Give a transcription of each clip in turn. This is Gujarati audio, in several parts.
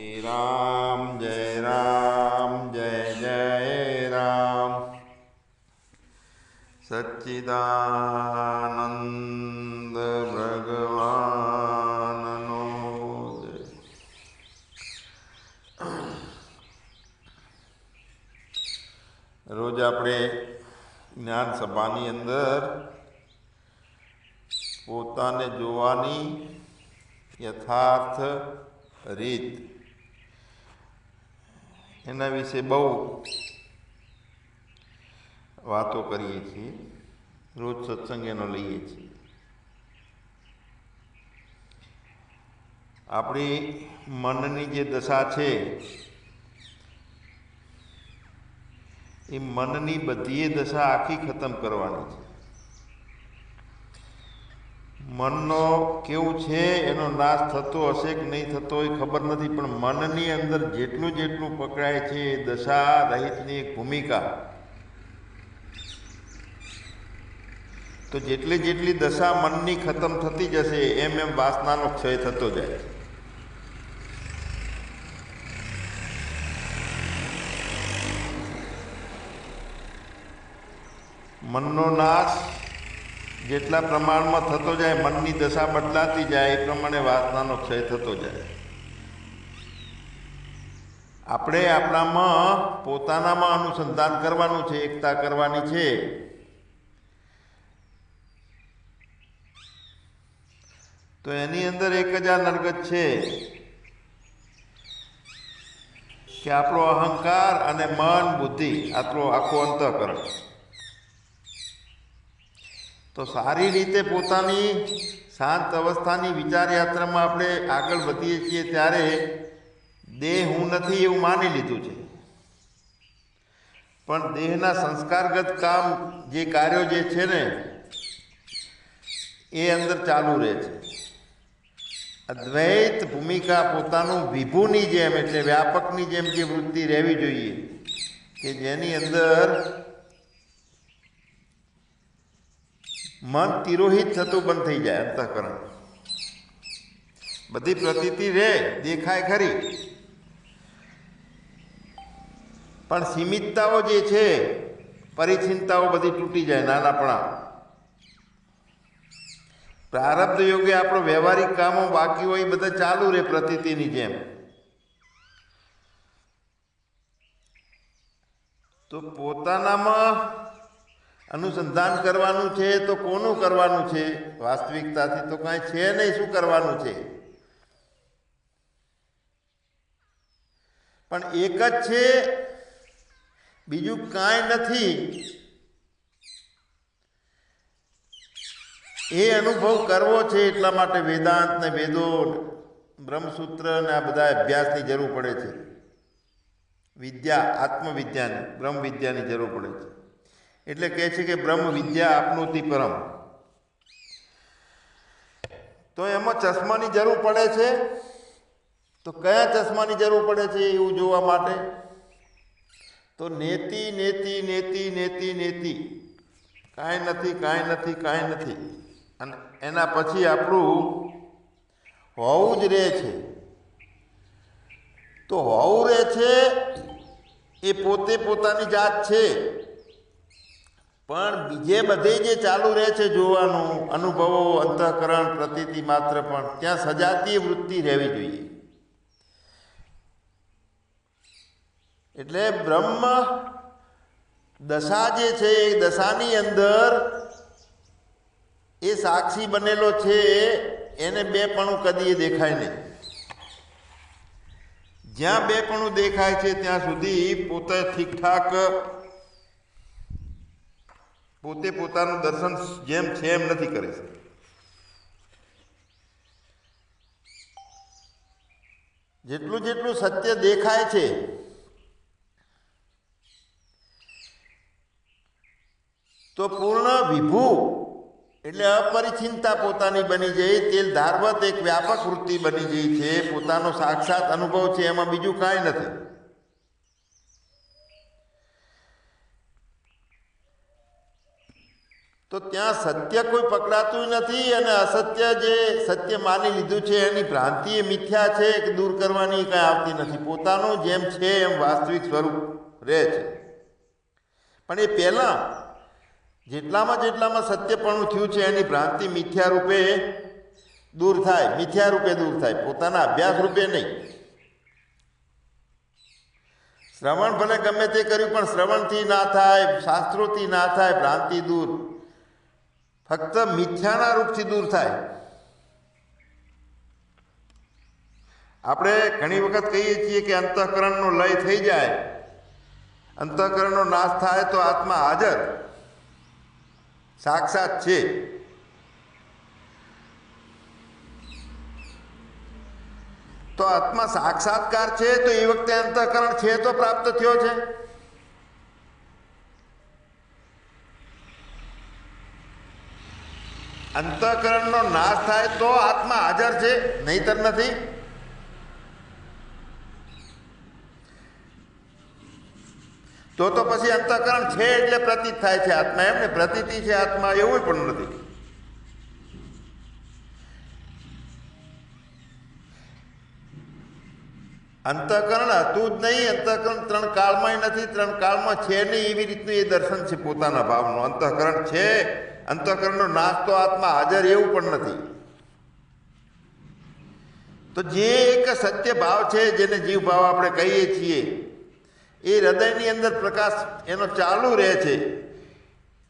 રામ જય રામ જય જય રામ સચ્ચિદાનંદ ભગવાનનો જય. રોજ આપણે જ્ઞાન સભાની અંદર પોતાને જોવાની યથાર્થ રીત એના વિશે બહુ વાતો કરીએ છીએ. રોજ સત્સંગ એનો લઈએ છીએ. આપણી મનની જે દશા છે એ મનની બધી દશા આખી ખતમ કરવાની છે. મનનો કેવું છે એનો નાશ થતો હશે કે નહીં થતો એ ખબર નથી, પણ મનની અંદર જેટલું જેટલું પકડાય છે એ દશા રહિતની એક ભૂમિકા. તો જેટલી જેટલી દશા મનની ખતમ થતી જશે એમ એમ વાસનાનો ક્ષય થતો જાય. મનનો નાશ જેટલા પ્રમાણમાં થતો જાય, મનની દશા બદલાતી જાય, એ પ્રમાણે વાસનાનો ક્ષય થતો જાય. આપણે આપણામાં પોતાનામાં અનુસંધાન કરવાનું છે, એકતા કરવાની છે. તો એની અંદર એક જ આ નરગત છે કે આપણો અહંકાર અને મન બુદ્ધિ આટલો આખો અંતઃકરણ. તો સારી રીતે પોતાની શાંત અવસ્થાની વિચારયાત્રામાં આપણે આગળ વધીએ છીએ ત્યારે દેહ હું નથી એવું માની લીધું છે, પણ દેહના સંસ્કારગત કામ જે કાર્યો જે છે ને એ અંદર ચાલુ રહે છે. અદ્વૈત ભૂમિકા પોતાનું વિભુની જેમ એટલે વ્યાપકની જેમ જે વૃત્તિ રહેવી જોઈએ કે જેની અંદર મન તિરોહિત થતું બંધ થઈ જાય. અંતઃકરણ બધી પ્રતીતિ રહે, દેખાય ખરી, પણ સીમિતતાઓ જે છે, પરિચિંતાઓ બધી તૂટી જાય. નાનાપણા પ્રારબ્ધ યોગે આપણો વ્યવહારિક કામો બાકી હોય એ બધા ચાલુ રહે પ્રતીતિની જેમ. તો પોતાનામાં અનુસંધાન કરવાનું છે. તો કોનું કરવાનું છે? વાસ્તવિકતાથી તો કાંઈ છે નહીં. શું કરવાનું છે? પણ એક જ છે, બીજું કાંઈ નથી. એ અનુભવ કરવો છે. એટલા માટે વેદાંત ને વેદો, બ્રહ્મસૂત્ર ને આ બધા અભ્યાસની જરૂર પડે છે. વિદ્યા, આત્મવિદ્યાની, બ્રહ્મ વિદ્યાની જરૂર પડે છે. એટલે કહે છે કે બ્રહ્મ વિદ્યા આપનોતિ પરમ. તો એમાં ચશ્માની જરૂર પડે છે. તો કયા ચશ્માની જરૂર પડે છે એવું જોવા માટે? તો નેતિ નેતિ નેતિ નેતિ નેતિ, કાંઈ નથી, કાંઈ નથી, કાંઈ નથી. અને એના પછી આપણું હોવું જ રહે છે. તો હોવું રહે છે એ પોતે પોતાની જાત છે, પણ બીજે બધે જે ચાલુ રહે છે જોવાનું, અનુભવો, અંતઃકરણ, પ્રતીતિ માત્ર, પણ ત્યાં સજાતીય વૃત્તિ રહેવી જોઈએ. એટલે બ્રહ્મ દશા જે છે એ દશાની અંદર એ સાક્ષી બનેલો છે. એને બેપણું કદી દેખાય નહીં. જ્યાં બેપણું દેખાય છે ત્યાં સુધી પોતે ઠીકઠાક પોતે પોતાનું દર્શન જેમ છે એમ નથી કરી શકતું. જેટલું જેટલું સત્ય દેખાય છે તો પૂર્ણ વિભુ એટલે અપરિચિંતા પોતાની બની જાય. તેલ ધારવત એક વ્યાપક વૃત્તિ બની ગઈ છે. પોતાનો સાક્ષાત અનુભવ છે, એમાં બીજું કાંઈ નથી. તો ત્યાં સત્ય કોઈ પકડાતું નથી અને અસત્ય જે સત્ય માની લીધું છે એની ભ્રાંતિ એ મિથ્યા છે કે દૂર કરવાની કાંઈ આવતી નથી. પોતાનું જેમ છે એમ વાસ્તવિક સ્વરૂપ રહે છે. પણ એ પહેલાં જેટલામાં સત્યપણું થયું છે એની ભ્રાંતિ મિથ્યા રૂપે દૂર થાય, પોતાના અભ્યાસ રૂપે નહીં. શ્રવણ ભલે ગમે તે કર્યું પણ શ્રવણથી ના થાય, શાસ્ત્રોથી ના થાય, ભ્રાંતિ દૂર, ફક્ત મિથ્યાના રૂપથી દૂર થાય. આપણે ઘણી વખત કહીએ છીએ કે અંતઃકરણનો લય થઈ જાય, અંતઃકરણનો નાશ થાય તો આત્મા હાજર સાક્ષાત છે. તો આત્મા સાક્ષાત્કાર છે તો એ વખતે અંતઃકરણ છે તો પ્રાપ્ત થયો છે. અંતઃકરણનો નાશ થાય તો આત્મા હાજર છે, નહીતર નથી. તો પછી અંતઃકરણ છે એટલે પ્રતીત થાય છે આત્મા, એમ ને? પ્રતીતિ છે આત્મા એવું પણ નથી. અંતઃકરણ હતું જ નહીં, અંતઃકરણ ત્રણ કાળમાં નથી, ત્રણ કાળમાં છે નહીં, એવી રીતનું એ દર્શન છે પોતાના ભાવનું. અંતઃકરણ છે, અંતઃકરણનો નાશ તો આત્મા હાજર એવું પણ નથી. તો જે એક સત્ય ભાવ છે જેને જીવ ભાવ આપણે કહીએ છીએ એ હૃદયની અંદર પ્રકાશ એનો ચાલુ રહે છે.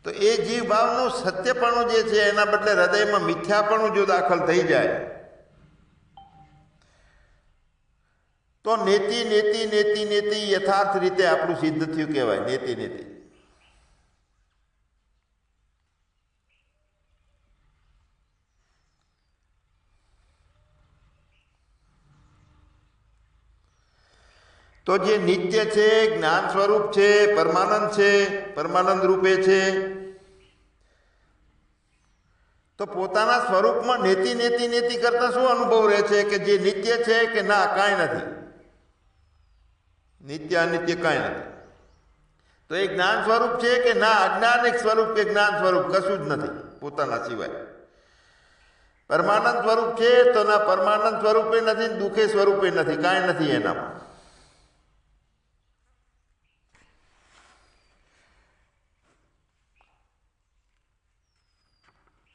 તો એ જીવ ભાવનું સત્યપણું જે છે એના બદલે હૃદયમાં મિથ્યાપણું જો દાખલ થઈ જાય તો નેતિ નેતિ નેતિ નેતિ યથાર્થ રીતે આપણું સિદ્ધ થયું કહેવાય. નેતિ નેતિ તો જે નિત્ય છે, જ્ઞાન સ્વરૂપ છે, પરમાનંદ છે, પરમાનંદ રૂપે છે, તો પોતાના સ્વરૂપમાં નેતિ નેતિ નેતિ કરતા શું અનુભવ રહે છે કે જે નિત્ય છે કે ના કાંઈ નથી, નિત્ય અનિત્ય કાંઈ નથી. તો એ જ્ઞાન સ્વરૂપ છે કે ના અજ્ઞાનિક સ્વરૂપ કે જ્ઞાન સ્વરૂપ કશું જ નથી પોતાના સિવાય. પરમાનંદ સ્વરૂપ છે તો ના પરમાનંદ સ્વરૂપે નથી, દુઃખે સ્વરૂપે નથી, કાંઈ નથી એનામાં.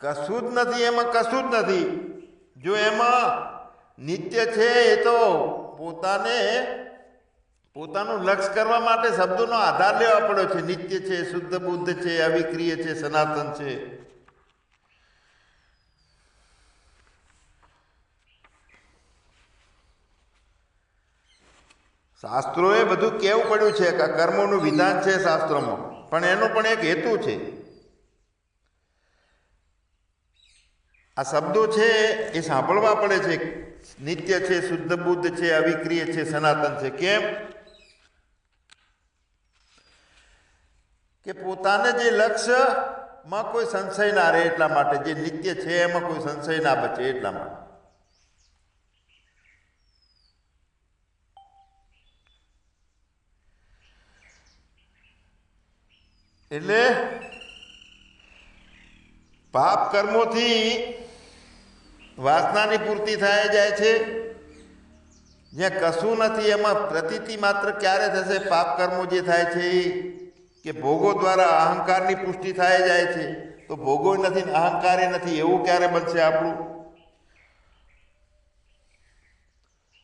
કશું જ નથી, એમાં કશું જ નથી. જો એમાં નિત્ય છે એ તો પોતાનું લક્ષ્ય કરવા માટે શબ્દોનો આધાર લેવા પડ્યો છે. નિત્ય છે, શુદ્ધ બુદ્ધ છે, અવિક્રિય છે, સનાતન છે. શાસ્ત્રોએ બધું કેવું પડ્યું છે કે કર્મોનું વિધાન છે શાસ્ત્રોમાં, પણ એનો પણ એક હેતુ છે. આ શબ્દો છે એ સાંભળવા પડે છે. નિત્ય છે, શુદ્ધ બુદ્ધ છે, અવિક્રિય છે, સનાતન છે. કેમ કે પોતાને જે લક્ષ્યમાં કોઈ સંશય ના રહે એટલા માટે. જે નિત્ય છે એમાં કોઈ સંશય ના બચે એટલા માટે. એટલે પાપ કર્મોથી વાસનાની પૂર્તિ થાય જાય છે. જ્યાં કશું નથી એમાં પ્રતીતિ માત્ર ક્યારે થશે? પાપ કર્મો જે થાય છે કે ભોગો દ્વારા અહંકારની પુષ્ટિ થાય જાય છે. તો ભોગો નથી, અહંકારે નથી, એવું ક્યારે બનશે આપણું?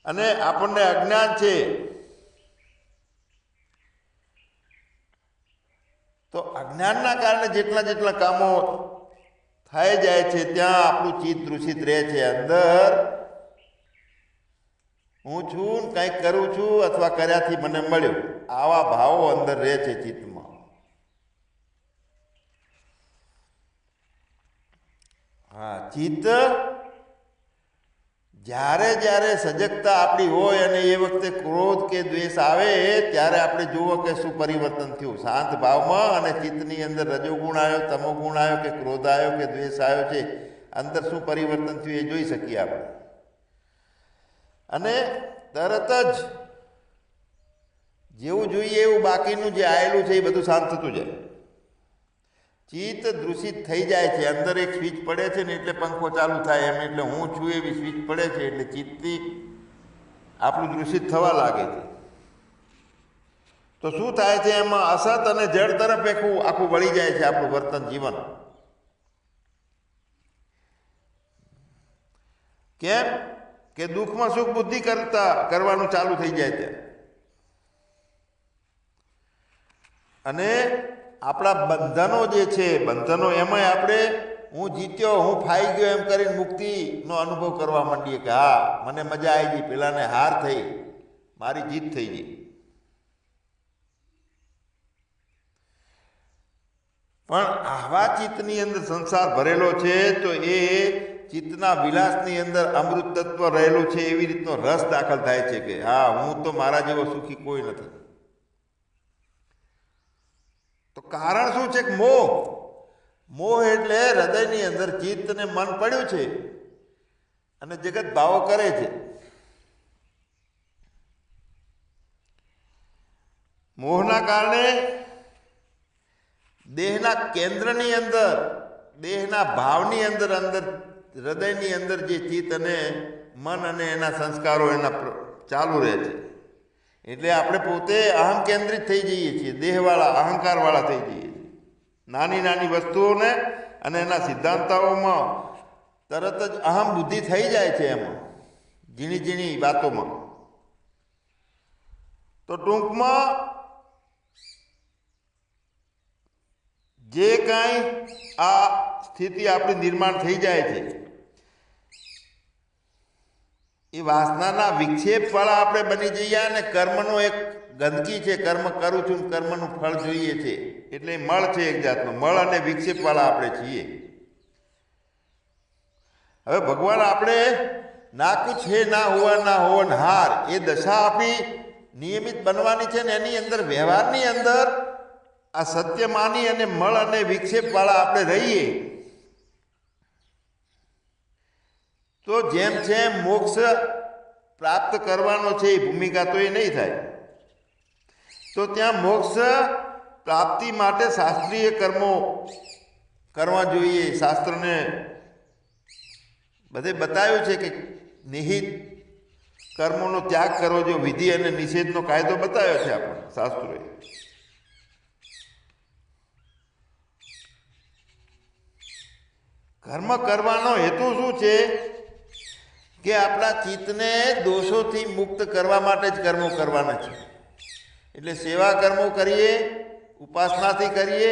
અને આપણને અજ્ઞાન છે તો અજ્ઞાનના કારણે જેટલા કામો થાય જાય છે ત્યાં આપણું ચિત્ત દૂષિત રહે છે. અંદર હું છું, કંઈક કરું છું અથવા કર્યાથી મને મળ્યું, આવા ભાવો અંદર રહે છે ચિત્તમાં. હા, ચિત્ત જ્યારે સજગતા આપણી હોય અને એ વખતે ક્રોધ કે દ્વેષ આવે ત્યારે આપણે જુઓ કે શું પરિવર્તન થયું શાંત ભાવમાં. અને ચિત્તની અંદર રજોગુણ આવ્યો, તમોગુણ આવ્યો કે ક્રોધ આવ્યો કે દ્વેષ આવ્યો છે, અંદર શું પરિવર્તન થયું એ જોઈ શકીએ આપણે. અને તરત જ જેવું જોઈએ એવું બાકીનું જે આવેલું છે એ બધું શાંત થતું જાય. ચિત્ત દૂષિત થઈ જાય છે. અંદર એક સ્વિચ પડે છે ને એટલે પંખો ચાલુ થાય એમ, એટલે હું છું એવી સ્વિચ પડે છે એટલે ચિત્તથી આપણું દૂષિત થવા લાગે છે. તો શું થાય છે એમાં? અસત અને જળ તરફ આખું વળી જાય છે આપણું વર્તન જીવન. કેમ કે દુઃખમાં સુખ બુદ્ધિ કરવાનું ચાલુ થઈ જાય છે. અને આપણા બંધનો જે છે, બંધનો એમાંય આપણે હું જીત્યો, હું ફાઈ ગયો એમ કરીને મુક્તિનો અનુભવ કરવા માંડીએ કે હા મને મજા આવી ગઈ, પેલાને હાર થઈ, મારી જીત થઈ ગઈ. પણ આવા ચિત્તની અંદર સંસાર ભરેલો છે તો એ ચિત્તના વિલાસની અંદર અમૃત તત્વ રહેલું છે એવી રીતનો રસ દાખલ થાય છે કે હા હું તો મારા જેવો સુખી કોઈ નથી. તો કારણ શું છે કે મોહ. મોહ એટલે હૃદયની અંદર ચિત્ત ને મન પડ્યું છે અને જગત ભાવો કરે છે. મોહના કારણે દેહના કેન્દ્રની અંદર, દેહના ભાવની અંદર હૃદયની અંદર જે ચિત્ત અને મન અને એના સંસ્કારો એના ચાલુ રહે છે. એટલે આપણે પોતે અહમ કેન્દ્રિત થઈ જઈએ છીએ, દેહવાળા, અહંકારવાળા થઈ જઈએ છીએ. નાની નાની વસ્તુઓને અને એના સિદ્ધાંતોમાં તરત જ અહમ બુદ્ધિ થઈ જાય છે એમાં, ઝીણી ઝીણી વાતોમાં. તો ટૂંકમાં જે કાંઈ આ સ્થિતિ આપણી નિર્માણ થઈ જાય છે એ વાસનાના વિક્ષેપવાળા આપણે બની જઈએ અને કર્મનો એક ગંદકી છે. કર્મ કરું છું, કર્મનું ફળ જોઈએ છે એટલે મળ છે એક જાતનો. મળ અને વિક્ષેપવાળા આપણે છીએ. હવે ભગવાન આપણે ના કુછ હે ના હુઆ ના હોનહાર એ દશા આપી નિયમિત બનવાની છે ને એની અંદર વ્યવહારની અંદર આ સત્ય માની અને મળ અને વિક્ષેપવાળા આપણે રહીએ તો જેમ જેમ મોક્ષ પ્રાપ્ત કરવાનો છે એ ભૂમિકા તો એ નહીં થાય. તો ત્યાં મોક્ષ પ્રાપ્તિ માટે શાસ્ત્રીય કર્મો કરવા જોઈએ. શાસ્ત્રને બધે બતાવ્યું છે કે નિહિત કર્મોનો ત્યાગ કરવો જોઈએ. વિધિ અને નિષેધનો કાયદો બતાવ્યો છે આપણને શાસ્ત્રોએ. કર્મ કરવાનો હેતુ શું છે કે આપણા ચિત્તને દોષોથી મુક્ત કરવા માટે જ કર્મો કરવાના છે. એટલે સેવા કર્મો કરીએ, ઉપાસનાથી કરીએ,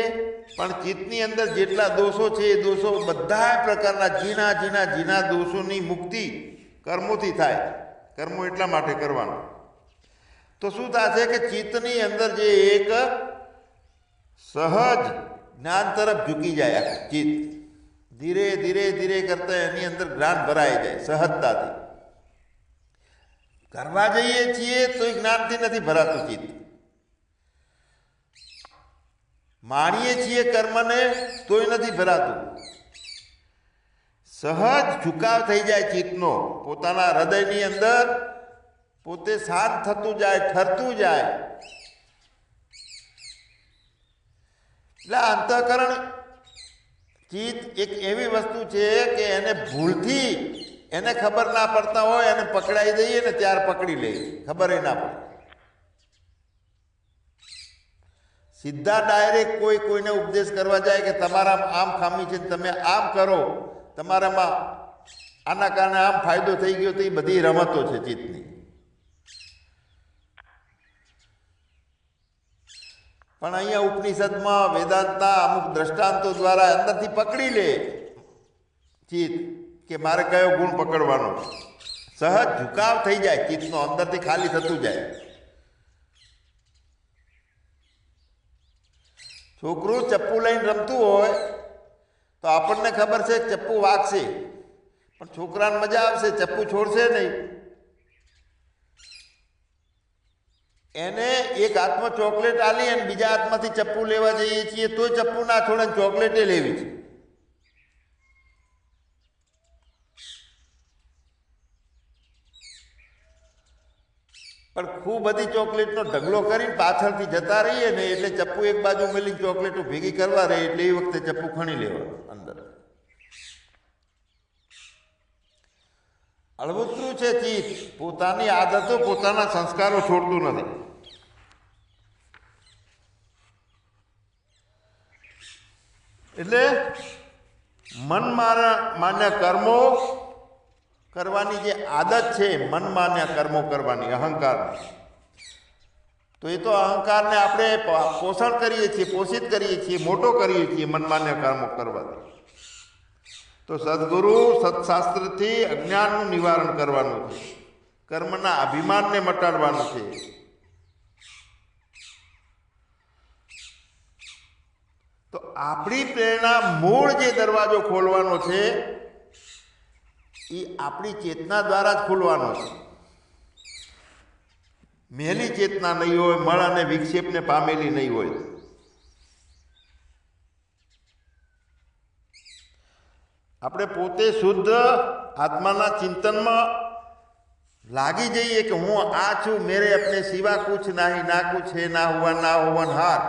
પણ ચિત્તની અંદર જેટલા દોષો છે એ દોષો બધા પ્રકારના ઝીણા ઝીણા ઝીણા દોષોની મુક્તિ કર્મોથી થાય. કર્મો એટલા માટે કરવાના. તો શું થશે કે ચિત્તની અંદર જે એક સહજ જ્ઞાન તરફ ઝૂકી જાય. ચિત્ત ધીરે ધીરે ધીરે કરતા એની અંદર જ્ઞાન ભરાઈ જાય સહજતાથી. કરવા જઈએ છીએ તો એ જ્ઞાનથી નથી ભરાતું ચિત્ત. માણીએ છીએ કર્મને તોય નથી ભરાતું. સહજ ઝુકાવ થઈ જાય ચિત્તનો પોતાના હૃદયની અંદર, પોતે શાંત થતું જાય, ઠરતું જાય. એટલે અંતઃકરણ ચિત્ત એક એવી વસ્તુ છે કે એને ભૂલથી એને ખબર ના પડતા હોય એને પકડાઈ દઈએ ને ત્યાર પકડી લઈએ, ખબર ના પડે. સીધા ડાયરેક્ટ કોઈને ઉપદેશ કરવા જાય કે તમારામાં આમ ખામી છે તમે આમ કરો, તમારામાં આના કારણે આમ ફાયદો થઈ ગયો, તો એ બધી રમતો છે ચિત્તની. પણ અહીંયા ઉપનિષદમાં વેદાંતના અમુક દ્રષ્ટાંતો દ્વારા અંદરથી પકડી લે ચિત્ત કે મારે કયો ગુણ પકડવાનો. સહજ ઝુકાવ થઈ જાય ચિત્તનો, અંદરથી ખાલી થતું જાય. છોકરું ચપ્પુ લઈને રમતું હોય તો આપણને ખબર છે ચપ્પુ વાગશે, પણ છોકરાને મજા આવશે, ચપ્પુ છોડશે નહીં. એને એક હાથમાં ચોકલેટ આલી અને બીજા હાથમાંથી ચપ્પુ લેવા જઈએ છીએ તોય ચપ્પુ ના છોડે, ચોકલેટે લેવી છે. પણ ખૂબ બધી ચોકલેટનો ઢગલો કરીને પાછળથી જતા રહીએ ને એટલે ચપ્પુ એક બાજુ મેલી ચોકલેટો ભેગી કરવા રહે એટલે એ વખતે ચપ્પુ ખણી લેવાનું અંદર. અળવુતરું છે ચિત્ત, પોતાની આદતો પોતાના સંસ્કારો છોડતું નથી. એટલે મન માન્ય કર્મો કરવાની જે આદત છે, મન માન્ય કર્મો કરવાની અહંકાર, તો એ તો અહંકારને આપણે પોષણ કરીએ છીએ, પોષિત કરીએ છીએ, મોટો કરીએ છીએ મન માન્ય કર્મો કરવાથી. તો સદગુરુ સત્શાસ્ત્રથી અજ્ઞાનનું નિવારણ કરવાનું છે, કર્મના અભિમાનને મટાડવાનું છે. તો આપણી પ્રેરણા મૂળ જે દરવાજો ખોલવાનો છે એ આપણી ચેતના દ્વારા જ ખોલવાનો છે. મેલી ચેતના નહીં હોય, મળ અને વિક્ષેપને પામેલી નહીં હોય. આપણે પોતે શુદ્ધ આત્માના ચિંતનમાં લાગી જઈએ કે હું આ છું, મેરે અપને સિવા કુછ નહીં, ના કુછ હે ના હુવા ના હોવનહાર.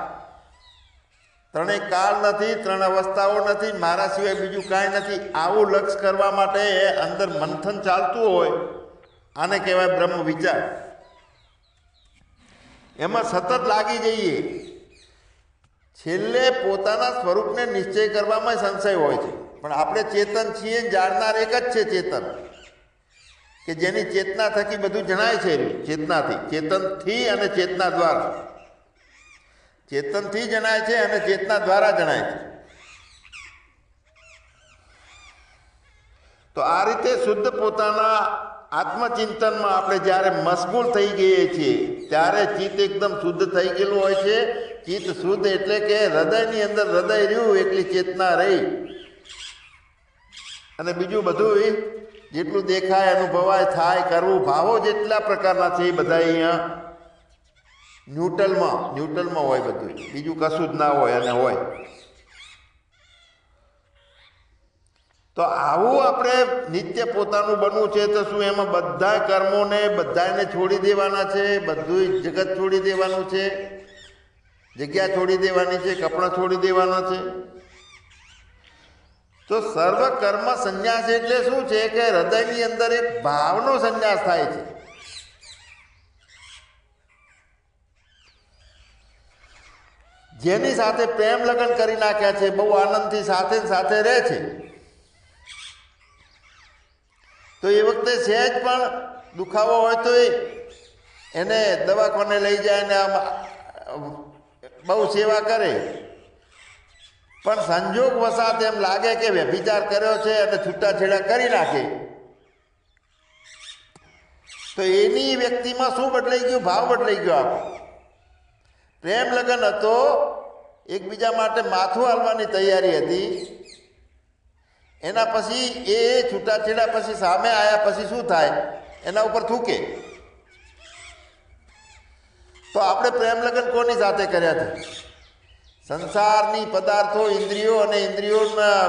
ત્રણેય કાળ નથી, ત્રણ અવસ્થાઓ નથી, મારા સિવાય બીજું કાંઈ નથી. આવું લક્ષ્ય કરવા માટે અંદર મંથન ચાલતું હોય, આને કહેવાય બ્રહ્મ વિચાર. એમાં સતત લાગી જઈએ. છેલ્લે પોતાના સ્વરૂપને નિશ્ચય કરવામાં સંશય હોય છે. પણ આપણે ચેતન છીએ, જાણનાર એક જ છે ચેતન, કે જેની ચેતના થકી બધું જણાય છે. ચેતનાથી, ચેતનથી અને ચેતના દ્વારા. ચેતનથી જણાય છે અને ચેતના દ્વારા જણાય છે. તો આ રીતે શુદ્ધ પોતાના આત્મચિંતનમાં આપણે જ્યારે મશગુલ થઈ ગઈએ છીએ ત્યારે ચિત્ત એકદમ શુદ્ધ થઈ ગયેલું હોય છે. ચિત્ત શુદ્ધ એટલે કે હૃદયની અંદર હૃદય રહ્યું, એકલી ચેતના રહી, અને બીજું બધું જેટલું દેખાય, અનુભવાય, થાય, કરવું, ભાવો જેટલા પ્રકારના છે એ બધા અહીંયા ન્યુટ્રલમાં હોય. બધું બીજું કશું જ ના હોય અને હોય. તો આવું આપણે નિત્ય પોતાનું બનવું છે. તો શું એમાં બધા કર્મોને બધાને છોડી દેવાના છે? બધું જગત છોડી દેવાનું છે, જગ્યા છોડી દેવાની છે, કપડાં છોડી દેવાના છે. તો સર્વ કર્મ સંન્યાસ એટલે શું છે કે હૃદયની અંદર એક ભાવનો સંન્યાસ થાય છે. જેની સાથે પ્રેમ લગ્ન કરી નાખ્યા છે, બહુ આનંદથી સાથે સાથે રહે છે, તો એ વખતે સહેજ પણ દુખાવો હોય તો એને દવાખાને લઈ જાય ને આમ બહુ સેવા કરે. પણ સંજોગ વસાત એમ લાગે કે વ્યભિચાર કર્યો છે અને છૂટાછેડા કરી નાખે, તો એની વ્યક્તિમાં શું બદલાઈ ગયું? ભાવ બદલાઈ ગયો. આપણો પ્રેમ લગ્ન હતો, એકબીજા માટે માથું હાલવાની તૈયારી હતી. એના પછી એ છૂટાછેડા પછી સામે આવ્યા પછી શું થાય? એના ઉપર થૂકે. તો આપણે પ્રેમ લગ્ન કોની સાથે કર્યા છે? સંસારની પદાર્થો, ઇન્દ્રિયો અને ઇન્દ્રિયોના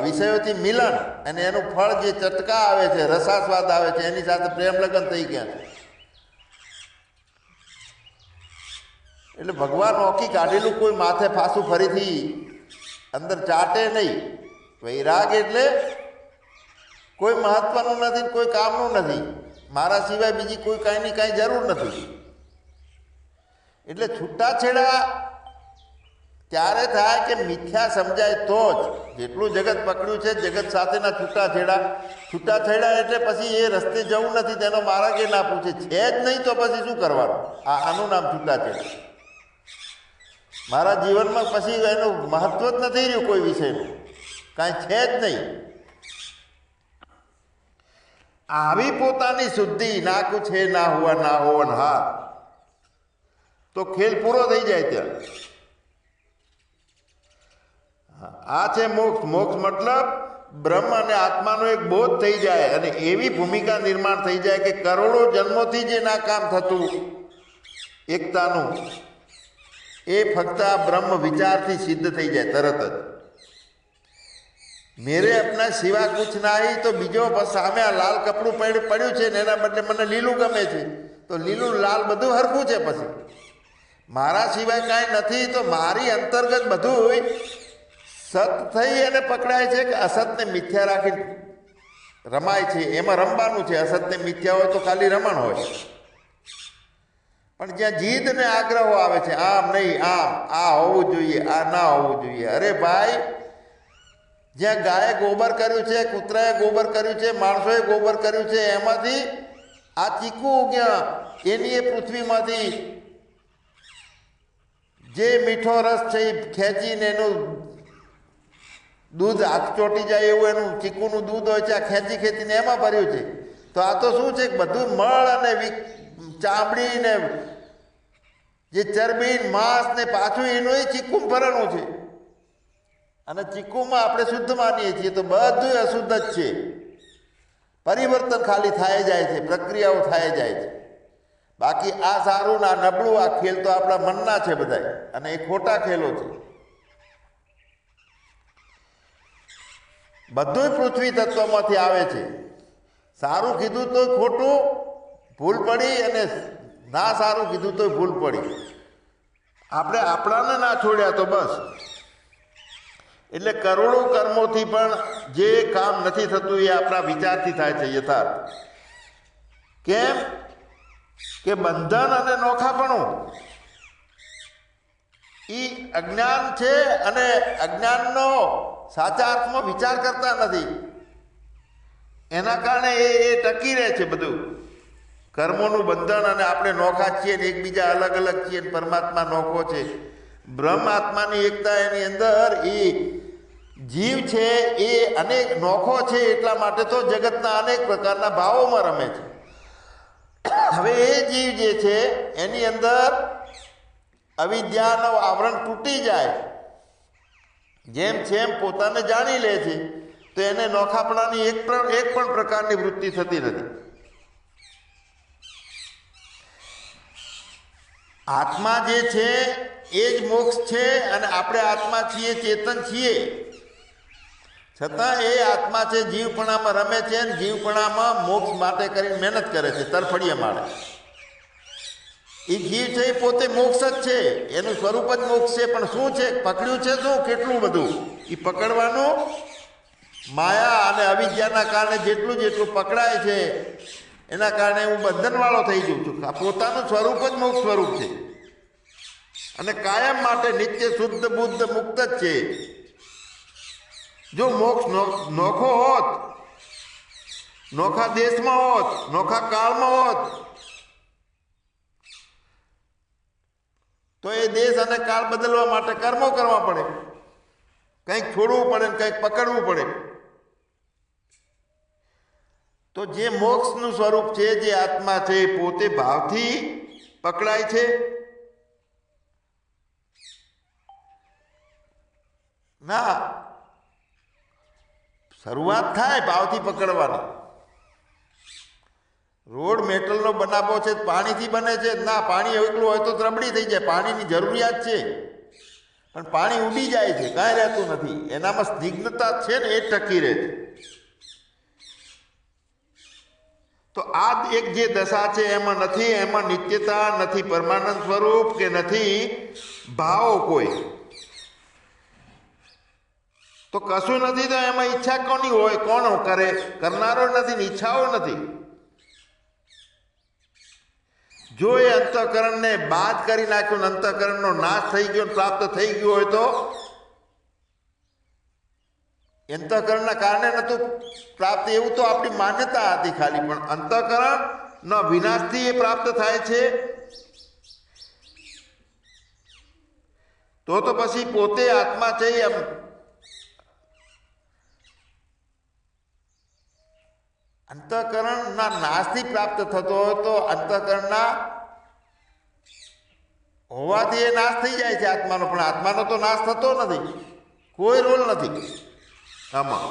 વિષયોથી મિલન અને એનું ફળ જે ચટકા આવે છે, રસાસ્વાદ આવે છે, એની સાથે પ્રેમ લગ્ન થઈ ગયા છે. એટલે ભગવાન ઓકી કાઢેલું કોઈ માથે પાછું ફરીથી અંદર ચાટે નહીં. વૈરાગ એટલે કોઈ મહત્વનું નથી, કોઈ કામનું નથી, મારા સિવાય બીજી કોઈ કાંઈની કાંઈ જરૂર નથી. એટલે છૂટાછેડા ત્યારે થાય કે મિથ્યા સમજાય તો જ. જેટલું જગત પકડ્યું છે જગત સાથેના છૂટાછેડા એટલે પછી એ રસ્તે જવું નથી, તેનો મારા કે ના પૂછે છે જ નહીં, તો પછી શું કરવાનું? આનું નામ છૂટાછેડા. મારા જીવનમાં પછી એનું મહત્વ જ નથી રહ્યું, કોઈ વિષયનું કાંઈ છે જ નહીં. આવી પોતાની શુદ્ધિ, ના કુછ હે ના હુઆ ના હોવનહાર, તો ખેલ પૂરો થઈ જાય ત્યાં. આ છે મોક્ષ. મોક્ષ મતલબ બ્રહ્મ અને આત્માનો એક બોધ થઈ જાય અને એવી ભૂમિકા નિર્માણ થઈ જાય કે કરોડો જન્મોથી જે ના કામ થતું એકતાનું, એ ફક્ત આ બ્રહ્મ વિચારથી સિદ્ધ થઈ જાય તરત જ. મેરે અપના સિવા કુછ નહીં, તો બીજો સામે આ લાલ કપડું પડ્યું છે ને એના બદલે મને લીલું ગમે છે, તો લીલું લાલ બધું હરખું છે. પછી મારા સિવાય કાંઈ નથી, તો મારી અંતર્ગત બધું સત થઈ અને પકડાય છે કે અસતને મિથ્યા રાખી રમાય છે. એમાં રમવાનું છે. અસતને મિથ્યા હોય તો ખાલી રમણ હોય. પણ જ્યાં જીદ ને આગ્રહો આવે છે, આમ નહીં, આમ, આ હોવું જોઈએ, આ ના હોવું જોઈએ. અરે ભાઈ, જ્યાં ગાયે ગોબર કર્યું છે, કૂતરાએ ગોબર કર્યું છે, માણસોએ ગોબર કર્યું છે, એમાંથી આ ચીકુ ઉગ્યા. એની એ પૃથ્વીમાંથી જે મીઠો રસ છે એ ખેંચીને એનું દૂધ હાથ ચોટી જાય એવું એનું ચીકુનું દૂધ હોય છે, આ ખેંચી ખેંચીને એમાં ભર્યું છે. તો આ તો શું છે? બધું મળ અને ચામડી ને જે ચરબી માંસ ને પાછું એનું એ ચીકુ ભરેલું છે. અને ચીકુમાં આપણે શુદ્ધ માનીએ છીએ, તો બધું અશુદ્ધ જ છે. પરિવર્તન ખાલી થાય જાય છે, પ્રક્રિયાઓ થાય જાય છે. બાકી આ સારું ને આ નબળું, આ ખેલ તો આપણા મનના છે બધા, અને એ ખોટા ખેલો છે. બધું પૃથ્વી તત્વમાંથી આવે છે. સારું કીધું તો ખોટું ભૂલ પડી, અને ના સારું કીધું તો ભૂલ પડી. આપણે આપણાને ના છોડ્યા તો બસ. એટલે કરોડો કર્મોથી પણ જે કામ નથી થતું એ આપણા વિચારથી થાય છે. યથાર્થ કેમ કે બંધન અને નોખાપણું એ અજ્ઞાન છે, અને અજ્ઞાનનો સાચા અર્થમાં વિચાર કરતા નથી. એના કારણે એ ટકી રહે છે બધું કર્મોનું બંધન. અને આપણે નોખા છીએ ને એકબીજા અલગ અલગ છીએ, પરમાત્મા નોખો છે. બ્રહ્મ આત્માની એકતા એની અંદર એ જીવ છે એ અનેક નોખો છે. એટલા માટે તો જગતના અનેક પ્રકારના ભાવોમાં રમે છે. હવે એ જીવ જે છે એની અંદર અવિદ્યાનું આવરણ તૂટી જાય, જેમ જેમ પોતાને જાણી લે છે, તો એને નોખાપણાની એક પણ પ્રકારની વૃત્તિ થતી નથી. આત્મા જે છે એ જ મોક્ષ છે, અને આપણે આત્મા છીએ, ચેતન છીએ. છતાં એ આત્મા છે જીવપણામાં રમે છે, અને જીવપણામાં મોક્ષ માટે કરીને મહેનત કરે છે, તરફડિયા મારે. એ જીવ છે એ પોતે મોક્ષ જ છે, એનું સ્વરૂપ જ મોક્ષ છે. પણ શું છે? પકડ્યું છે શું? કેટલું બધું એ પકડવાનું માયા અને અવિદ્યાના કારણે જેટલું પકડાય છે, એના કારણે હું બંધનવાળો થઈ જઉં છું. પોતાનું સ્વરૂપ જ મોક્ષ સ્વરૂપ છે, અને કાયમ માટે નિત્ય શુદ્ધ બુદ્ધ મુક્ત જ છે. જો મોક્ષ નોખો હોત, નોખા દેશમાં હોત, નોખા કાળમાં હોત, તો એ દેશ અને કાળ બદલવા માટે કર્મો કરવા પડે, કંઈક છોડવું પડે, કંઈક પકડવું પડે. તો જે મોક્ષનું સ્વરૂપ છે, જે આત્મા છે, પોતે ભાવથી પકડાય છે. ના, શરૂઆત થાય ભાવથી પકડવાની. રોડ મેટલનો બનાવવો છે, પાણીથી બને છે. ના, પાણી એકલું હોય તો ત્રબડી થઈ જાય. પાણીની જરૂરિયાત છે, પણ પાણી ઉડી જાય છે, કાંઈ રહેતું નથી. એનામાં સ્નિગ્ધતા છે ને, એ ટકી રહે છે. તો આ એક જે દશા છે એમાં નથી, એમાં નિત્યતા નથી, પરમાનંદ સ્વરૂપ કે નથી ભાવો કોઈ. તો કશું નથી, તો એમાં ઈચ્છા કોની હોય? કોણ કરે? કરનારો નથી ને ઈચ્છાઓ નથી. જો એ અંતઃકરણને બાદ કરી નાખ્યો, અંતઃકરણનો નાશ થઈ ગયો, પ્રાપ્ત થઈ ગયો હોય, તો અંતઃકરણના કારણે નતું પ્રાપ્ત, એવું તો આપણી માન્યતા હતી ખાલી. પણ અંતઃકરણનો વિનાશથી એ પ્રાપ્ત થાય છે. તો પછી પોતે આત્મા છે એમ અંતઃકરણના નાશથી પ્રાપ્ત થતો હોય, તો અંતઃકરણના હોવાથી એ નાશ થઈ જાય છે આત્માનો. પણ આત્માનો તો નાશ થતો નથી, કોઈ રોલ નથી આમાં.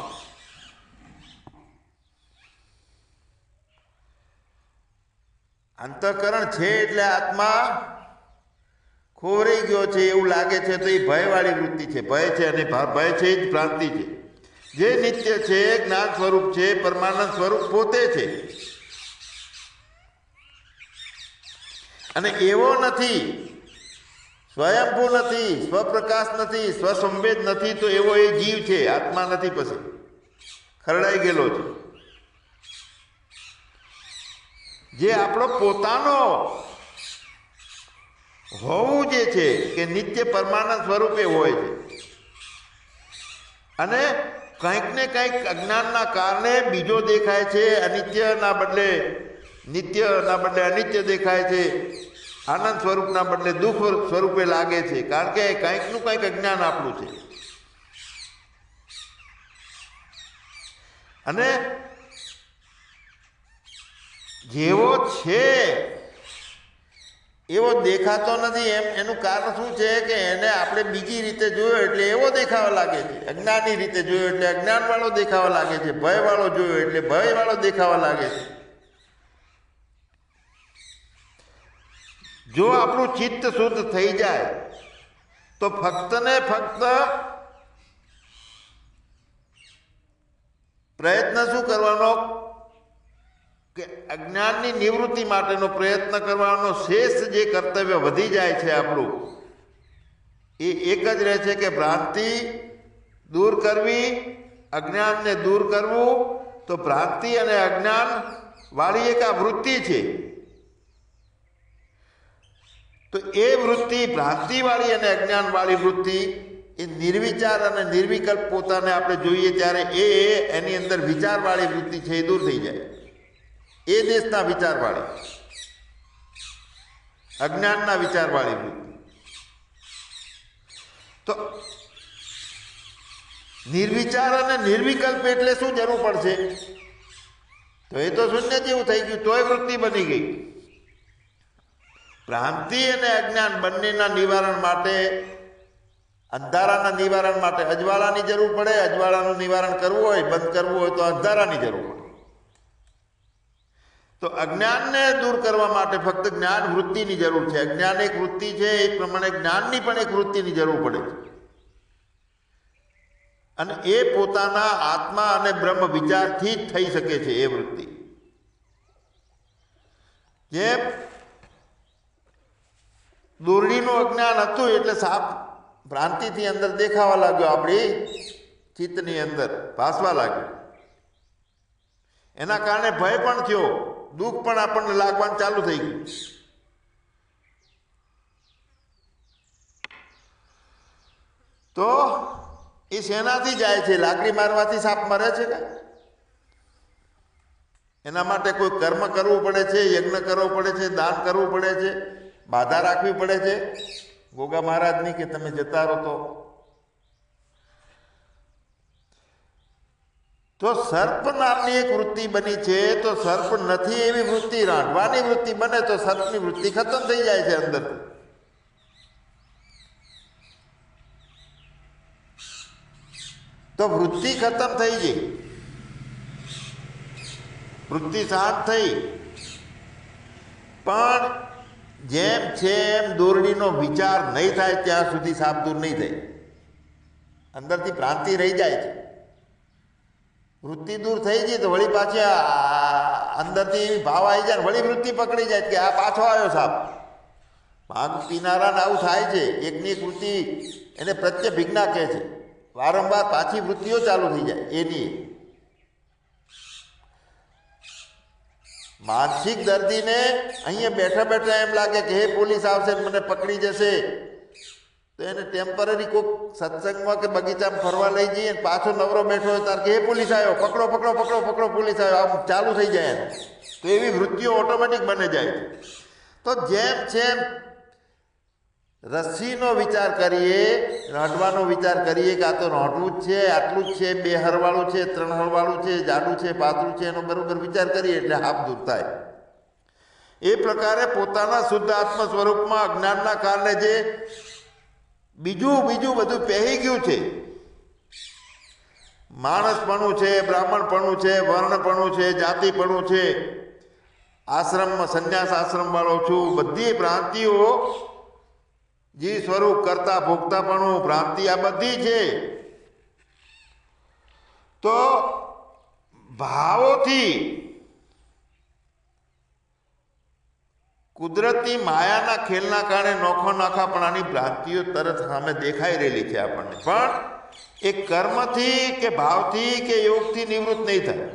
અંતઃકરણ છે એટલે આત્મા ખોવાઈ ગયો છે એવું લાગે છે, તો એ ભયવાળી વૃત્તિ છે. ભય છે, અને ભય છે એ જ ભ્રાંતિ છે. જે નિત્ય છે, જ્ઞાન સ્વરૂપ છે, પરમાનંદ સ્વરૂપ પોતે છે. અને એવો નથી, સ્વયંભૂ નથી, સ્વપ્રકાશ નથી, સ્વસંવેદ નથી, તો એવો એ જીવ છે, આત્મા નથી, પછી ખરડાઈ ગયેલો છે. જે આપણો પોતાનો હોવું જે છે કે નિત્ય પરમાનંદ સ્વરૂપે હોય છે, અને કંઈક ને કંઈક અજ્ઞાનના કારણે બીજો દેખાય છે, અનિત્યના બદલે નિત્યના બદલે અનિત્ય દેખાય છે, આનંદ સ્વરૂપના બદલે દુઃખ સ્વરૂપે લાગે છે, કારણ કે કંઈકનું કંઈક અજ્ઞાન આપણું છે. અને જેવો છે એવો દેખાતો નથી. એનું કારણ શું છે કે એને આપણે બીજી રીતે જોયો એટલે એવો દેખાવા લાગે છે, અજ્ઞાની રીતે જોયો એટલે અજ્ઞાન વાળો દેખાવા લાગે છે, ભય વાળો જોયો એટલે ભય વાળો દેખાવા લાગે છે. જો આપણું ચિત્ત શુદ્ધ થઈ જાય તો ફક્ત ને ફક્ત પ્રયત્ન શું કરવાનો કે અજ્ઞાનની નિવૃત્તિ માટેનો પ્રયત્ન કરવાનો શેષ જે કર્તવ્ય વધી જાય છે આપણું, એ એક જ રહે છે કે ભ્રાંતિ દૂર કરવી, અજ્ઞાનને દૂર કરવું. તો ભ્રાંતિ અને અજ્ઞાન વાળી એક આ વૃત્તિ છે. તો એ વૃત્તિ, ભ્રાંતિવાળી અને અજ્ઞાનવાળી વૃત્તિ, એ નિર્વિચાર અને નિર્વિકલ્પ પોતાને આપણે જોઈએ ત્યારે એની અંદર વિચારવાળી વૃત્તિ છે એ દૂર થઈ જાય. એ દેશના વિચારવાળી, અજ્ઞાનના વિચારવાળી વૃત્તિ. તો નિર્વિચાર અને નિર્વિકલ્પ એટલે શું જરૂર પડશે? તો એ તો શૂન્ય જેવું થઈ ગયું, તોય વૃત્તિ બની ગઈ. ભ્રાંતિ અને અજ્ઞાન બંનેના નિવારણ માટે, અંધારાના નિવારણ માટે અજવાળાની જરૂર પડે. અજવાળાનું નિવારણ કરવું હોય, બંધ કરવું હોય તો અંધારાની જરૂર પડે. તો અજ્ઞાનને દૂર કરવા માટે ફક્ત જ્ઞાન વૃત્તિની જરૂર છે. અજ્ઞાન એક વૃત્તિ છે, એ પ્રમાણે જ્ઞાનની પણ એક વૃત્તિની જરૂર પડે છે. અને એ પોતાના આત્મા અને બ્રહ્મ વિચારથી જ થઈ શકે છે એ વૃત્તિ. જેમ દોરડીનું અજ્ઞાન હતું એટલે સાપ ભ્રાંતિથી અંદર દેખાવા લાગ્યો, આપણી ચિત્તની અંદર ભાસવા લાગ્યો. એના કારણે ભય પણ થયો, દુઃખ પણ આપણને લાગવાનું ચાલુ થઈ ગયું. તો એ શેનાથી જાય છે? લાકડી મારવાથી સાપ મરે છે કે? એના માટે કોઈ કર્મ કરવું પડે છે, યજ્ઞ કરવો પડે છે, દાન કરવું પડે છે, બાધા રાખવી પડે છે ગોગા મહારાજની કે તમે જતા રહો. તો સર્પ નામની એક વૃત્તિ બની છે. તો સર્પ નથી એવી વૃત્તિ, રાંધવાની વૃત્તિ બને તો સર્પની વૃત્તિ ખતમ થઈ જાય છે અંદરથી. તો વૃત્તિ ખતમ થઈ ગઈ, વૃત્તિ શાંત થઈ. પણ જેમ છે એમ દોરડીનો વિચાર નહીં થાય ત્યાં સુધી સાપ દૂર નહીં થાય. અંદરથી ભ્રાંતિ રહી જાય છે. વૃત્તિ દૂર થઈ ગઈ તો વળી પાછી અંદરથી ભાવ આવી જાય, વળી વૃત્તિ પકડી જાય કે આ પાછો આવ્યો સાપ. ભાંગ પીનારાને આવું થાય છે. એકની એક વૃત્તિ એને પ્રત્યભિજ્ઞા કહે છે. વારંવાર પાછી વૃત્તિઓ ચાલુ થઈ જાય એની. માનસિક દર્દીને અહીંયા બેઠા બેઠા એમ લાગે કે હે પોલીસ આવશે મને પકડી જશે, તો એને ટેમ્પરરી કોઈક સત્સંગમાં કે બગીચામાં ફરવા લઈ જઈએ, પાછો નવરો બેઠો હોય ત્યારે કે હે પોલીસ આવ્યો, પકડો પકડો પકડો પકડો, પોલીસ આવ્યો, આમ ચાલુ થઈ જાય. તો એવી વૃત્તિઓ ઓટોમેટિક બની જાય છે. તો જેમ છે રસ્સીનો વિચાર કરીએ, રાંધવાનો વિચાર કરીએ કે આ તો રાંધવું જ છે, આટલું જ છે, 2 હરવાળું છે, 3 હરવાળું છે, જાડું છે, પાતળું છે, એનો બરોબર વિચાર કરીએ એટલે હાફ દૂર થાય. એ પ્રકારે પોતાના શુદ્ધ આત્મ સ્વરૂપમાં અજ્ઞાનના કારણે જે બીજું બધું પહેરી ગયું છે, માણસપણું છે, બ્રાહ્મણપણું છે, વર્ણપણું છે, જાતિપણું છે, આશ્રમમાં સંન્યાસ આશ્રમ વાળો છું, બધી ભ્રાંતિઓ, જે સ્વરૂપ કરતા ભોગતાપણું, ભ્રાંતિ આ બધી છે. તો ભાવોથી કુદરતી માયાના ખેલના કારણે નોખાપણાની ભ્રાંતિઓ તરત સામે દેખાઈ રહેલી છે આપણને, પણ એ કર્મથી કે ભાવથી કે યોગથી નિવૃત્ત નહીં થાય.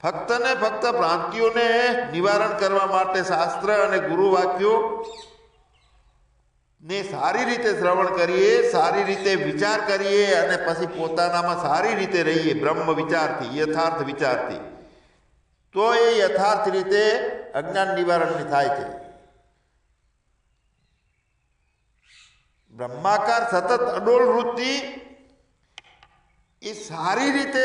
ફક્ત ને ફક્ત ભ્રાંતિઓને નિવારણ કરવા માટે શાસ્ત્ર અને ગુરુ વાક્યો ને સારી રીતે શ્રવણ કરીએ, સારી રીતે વિચાર કરીએ અને પછી પોતાનામાં સારી રીતે રહીએ બ્રહ્મ વિચારથી, યથાર્થ વિચારથી, તો એ યથાર્થ રીતે અજ્ઞાન નિવારણની થાય છે. બ્રહ્માકાર સતત અડોલ વૃત્તિ એ સારી રીતે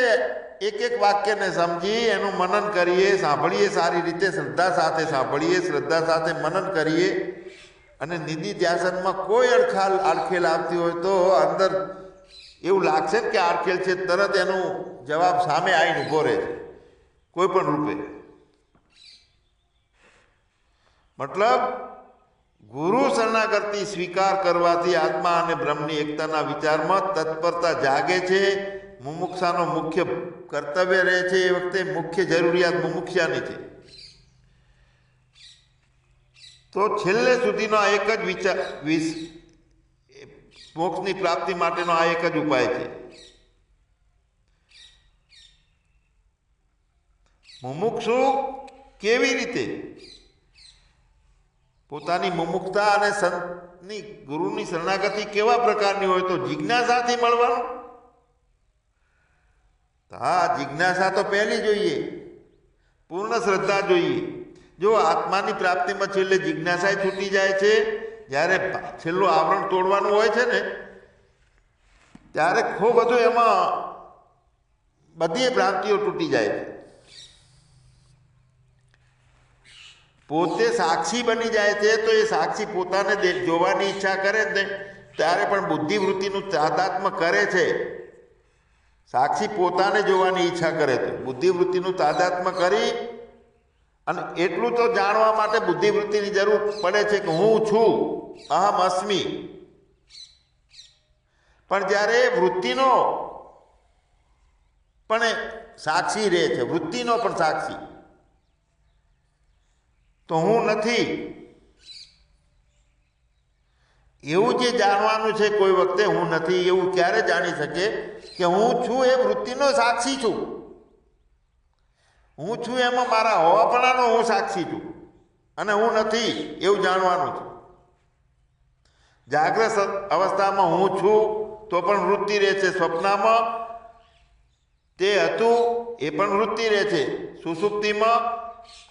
એક એક વાક્યને સમજી એનું મનન કરીએ, સાંભળીએ, સારી રીતે શ્રદ્ધા સાથે સાંભળીએ, શ્રદ્ધા સાથે મનન કરીએ અને નિધિ ધ્યાસનમાં કોઈ આડખેલ આવતી હોય તો અંદર એવું લાગશે કે આડખેલ છે, તરત એનું જવાબ સામે આવીને ઊભો રહે છે કોઈ પણ રૂપે. મતલબ ગુરુ શરણાગતિ સ્વીકાર કરવાથી આત્મા અને બ્રહ્મની એકતાના વિચારમાં તત્પરતા જાગે છે. મુમુક્ષાનો મુખ્ય કર્તવ્ય રહે છે એ વખતે મુખ્ય જરૂરિયાત મુમુક્ષાની છે. તો છેલ્લે સુધીનો આ એક જ વિચાર મોક્ષની પ્રાપ્તિ માટેનો આ એક જ ઉપાય છે. મુમુક્ષુ કેવી રીતે પોતાની મુમુક્ષતા અને સંતની ગુરુની શરણાગતિ કેવા પ્રકારની હોય તો જિજ્ઞાસાથી મળવાનું. હા, જિજ્ઞાસા તો પહેલી જોઈએ, પૂર્ણ શ્રદ્ધા જોઈએ. જો આત્માની પ્રાપ્તિમાં છેલ્લે જિજ્ઞાસા છૂટી જાય છે, જ્યારે છેલ્લું આવરણ તોડવાનું હોય છે ને ત્યારે ખૂબ બધું એમાં બધી ભ્રાંતિઓ તૂટી જાય છે. પોતે સાક્ષી બની જાય છે તો એ સાક્ષી પોતાને જોવાની ઈચ્છા કરે ને ત્યારે પણ બુદ્ધિવૃત્તિનું તાદાત્મ્ય કરે છે. સાક્ષી પોતાને જોવાની ઈચ્છા કરે તો બુદ્ધિવૃત્તિનું તાદાત્મ્ય કરી અને એટલું તો જાણવા માટે બુદ્ધિવૃત્તિની જરૂર પડે છે કે હું છું, અહમ અસ્મિ. પણ જ્યારે વૃત્તિનો પણ સાક્ષી રહે છે, વૃત્તિનો પણ સાક્ષી, તો હું નથી એવું જે જાણવાનું છે. કોઈ વખતે હું નથી એવું ક્યારે જાણી શકે કે હું છું એ વૃત્તિનો સાક્ષી છું. હું છું એમાં મારા હોવાપણાનો હું સાક્ષી છું અને હું નથી એવું જાણવાનું છે. જાગ્રત અવસ્થામાં હું છું તો પણ વૃત્તિ રહે છે, સ્વપ્નમાં તે હતું એ પણ વૃત્તિ રહે છે, સુષુપ્તિમાં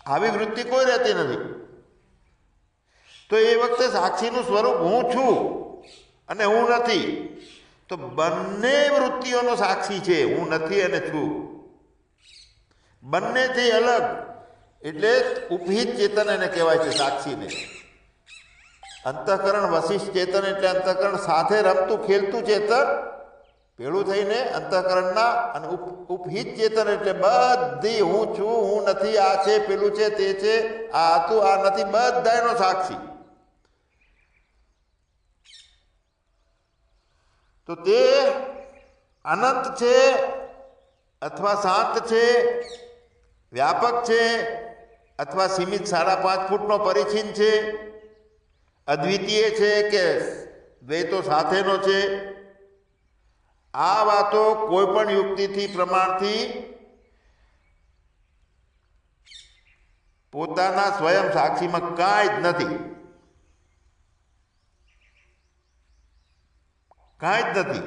આવી વૃત્તિ કોઈ રહેતી નથી. તો એ વખતે સાક્ષીનું સ્વરૂપ હું છું અને હું નથી. તો બંને વૃત્તિઓનો સાક્ષી છે, હું નથી અને છું, બંનેથી અલગ. એટલે ઉપહિત ચેતન એને કહેવાય છે સાક્ષીને. અંતઃકરણ વશિષ્ઠ ચેતન એટલે અંતઃકરણ સાથે રમતું ખેલતું ચેતન ભેળું થઈને અંતઃકરણના, અને ઉપહિત ચેતન એટલે બધી હું છું, હું નથી, આ છે, પેલું છે, તે છે, આ હતું, આ નથી, બધાનો સાક્ષી. તો તે અનંત છે અથવા શાંત છે, વ્યાપક છે અથવા સીમિત 5.5 ફૂટનો પરિચ્છિન્ન છે, અદ્વિતીય છે કે દ્વૈતો સાથેનો છે. આ વાતો કોઈ પણ યુક્તિથી પ્રમાણથી પોતાના સ્વયં સાક્ષીમાં કાંઈ જ નથી, કાંઈ જ નથી.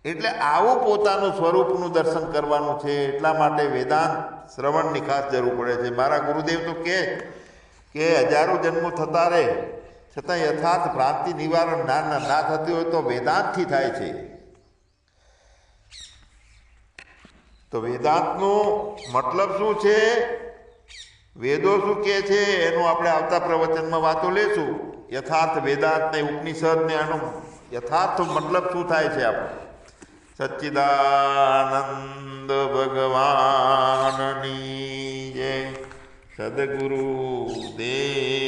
એટલે આવું પોતાનું સ્વરૂપનું દર્શન કરવાનું છે. એટલા માટે વેદાંત શ્રવણની ખાસ જરૂર પડે છે. મારા ગુરુદેવ તો કે હજારો જન્મો થતા રહે છતાં યથાર્થ ભ્રાંતિ નિવારણ ના થતી હોય તો વેદાંતથી થાય છે. તો વેદાંતનો મતલબ શું છે, વેદો શું કહે છે, એનું આપણે આવતા પ્રવચનમાં વાતો લેશું. યથાર્થ વેદાંત ને ઉપનિષદ ને આનો યથાર્થ મતલબ શું થાય છે. આપણે સચ્ચિદાનંદ ભગવાનની જય. સદગુરુ દેવ